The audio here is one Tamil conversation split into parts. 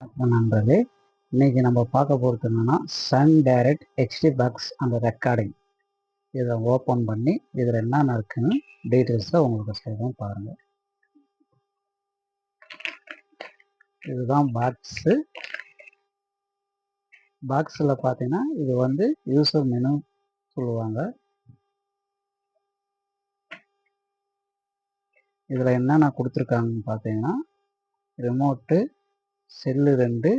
நண்பர்களே, இன்னைக்கு நம்ம பார்க்க போகிறது என்னன்னா சன் டைரக்ட் ஹெச்டி பாக்ஸ் அந்த ரெக்கார்டிங். இதை ஓப்பன் பண்ணி இதில் என்னென்ன இருக்குன்னு டீட்டெயில்ஸை உங்களுக்கு சொல்கிறோம் பாருங்கள். இதுதான் பாக்ஸு. பாக்ஸில் பார்த்தீங்கன்னா இது வந்து யூசர் மெனு சொல்லுவாங்க. இதில் என்னென்ன கொடுத்துருக்காங்கன்னு பார்த்தீங்கன்னா ரிமோட்டு, செல்லு 2,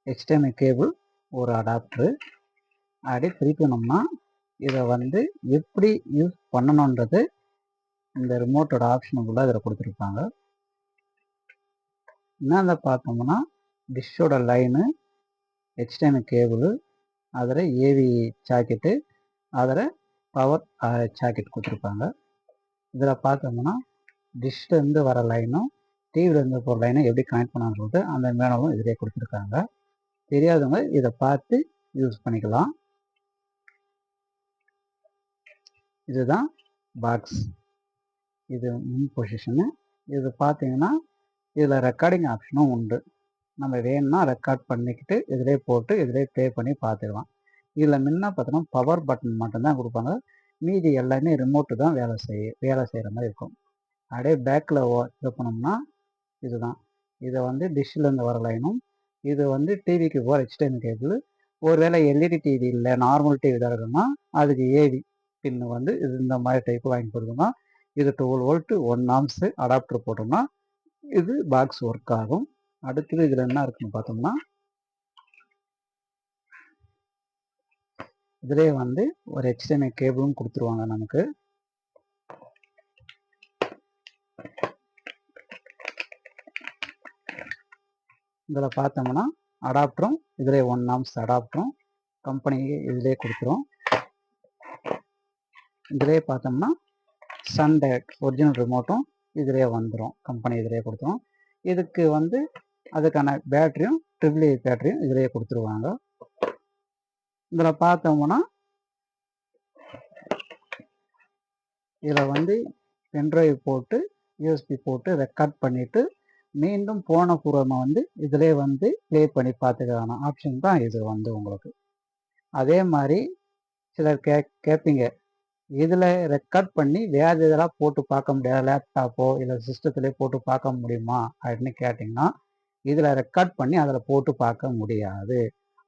HDMI கேபிள், ஒரு அடாப்டரு. அப்படி பிரிக்கணும்னா இதை வந்து எப்படி யூஸ் பண்ணணுன்றது இந்த ரிமோட்டோட ஆப்ஷனுக்குள்ள இதில் கொடுத்துருப்பாங்க. என்னென்ன பார்த்தோம்னா டிஷ்ஷோட லைனு, HDMI கேபிள், அதில் ஏவி சாக்கெட்டு, அதில் பவர் சாக்கெட் கொடுத்துருப்பாங்க. இதில் பார்த்தோம்னா டிஷ்லேருந்து வர லைனும் டிவிலேருந்து போகிற லைனும் எப்படி கனெக்ட் பண்ணான்னு சொல்லிட்டு அந்த மேனுவலும் இதிலே கொடுத்துருக்காங்க. தெரியாதவங்க இதை பார்த்து யூஸ் பண்ணிக்கலாம். இதுதான் பாக்ஸ். இது முன் பொசிஷனு. இது பார்த்தீங்கன்னா இதில் ரெக்கார்டிங் ஆப்ஷனும் உண்டு. நம்ம வேணும்னா ரெக்கார்ட் பண்ணிக்கிட்டு இதிலே போட்டு இதிலே ப்ளே பண்ணி பார்த்துக்கலாம். இதில் முன்ன பார்த்தோன்னா பவர் பட்டன் மட்டும்தான் கொடுப்பாங்க. மீதி எல்லாமே ரிமோட்டு தான் வேலை செய்கிற மாதிரி இருக்கும். அப்படியே பேக்கில் பண்ணோம்னா இதுதான். இதை வந்து டிஷ்ஷிலேருந்து வர லைனும், இது வந்து டிவிக்கு போகிற HDMI கேபிள். ஒருவேளை எல்இடி டிவி இல்லை, நார்மல் டிவி தான் இருக்குன்னா அதுக்கு ஏவி பின்னு வந்து இது இந்த மாதிரி டைப்பு வாங்கி போடுறோம்னா இது 12 வோல்ட்டு 1 ஆம்ஸ் அடாப்டர் போட்டோம்னா இது பாக்ஸ் ஒர்க் ஆகும். அடுத்தது இதில் என்ன இருக்குன்னு பார்த்தோம்னா இதிலே வந்து ஒரு HDMI கேபிளும் கொடுத்துருவாங்க நமக்கு. இதில் பார்த்தோம்னா அடாப்டரும் இதிலே 1 ஆம்ஸ் அடாப்டரும் கம்பெனி இதிலே கொடுத்துரும். இதிலே பார்த்தோம்னா சன் டைரக்ட் ஒரிஜினல் ரிமோட்டும் இதிலே வந்துடும். கம்பெனி இதிலே கொடுத்துரும். இதுக்கு வந்து அதுக்கான பேட்டரியும் AAA பேட்டரியும் இதிலே கொடுத்துருவாங்க. இதில் பார்த்தோம்னா இதில் வந்து பென்ட்ரைவ் போட்டு USB போட்டு ரெக்கார்ட் பண்ணிவிட்டு மீண்டும் போன பூர்வமாக வந்து இதிலே வந்து ப்ளே பண்ணி பார்த்துக்கான ஆப்ஷன் தான் இது வந்து உங்களுக்கு. அதே மாதிரி சிலர் கேட்பீங்க, இதில் ரெக்கார்ட் பண்ணி வேறு இதெல்லாம் போட்டு பார்க்க முடியாது, லேப்டாப்போ இல்லை சிஸ்டத்துலேயே போட்டு பார்க்க முடியுமா அப்படின்னு கேட்டிங்கன்னா இதில் ரெக்கார்ட் பண்ணி அதில் போட்டு பார்க்க முடியாது.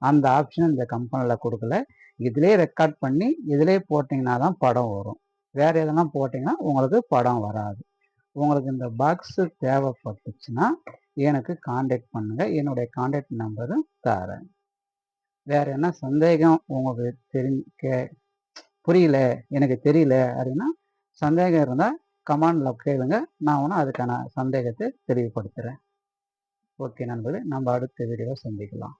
அந்த ஆப்ஷன் இந்த கம்பெனியில் கொடுக்கல. இதிலே ரெக்கார்ட் பண்ணி இதிலே போட்டிங்கன்னா தான் படம் வரும். வேறு எதனா போட்டிங்கன்னா உங்களுக்கு படம் வராது. உங்களுக்கு இந்த பாக்ஸு தேவைப்பட்டுச்சுன்னா எனக்கு காண்டாக்ட் பண்ணுங்கள். என்னுடைய காண்டாக்ட் நம்பரும் தரேன். வேறு என்ன சந்தேகம் உங்களுக்கு புரியல, எனக்கு தெரியல அப்படின்னா சந்தேகம் இருந்தால் கமெண்டில் கேளுங்க. நான் ஒன்று அதுக்கான சந்தேகத்தை தெளிவுபடுத்துகிறேன். ஓகே நண்பர்களே, நம்ம அடுத்த வீடியோவை சந்திக்கலாம்.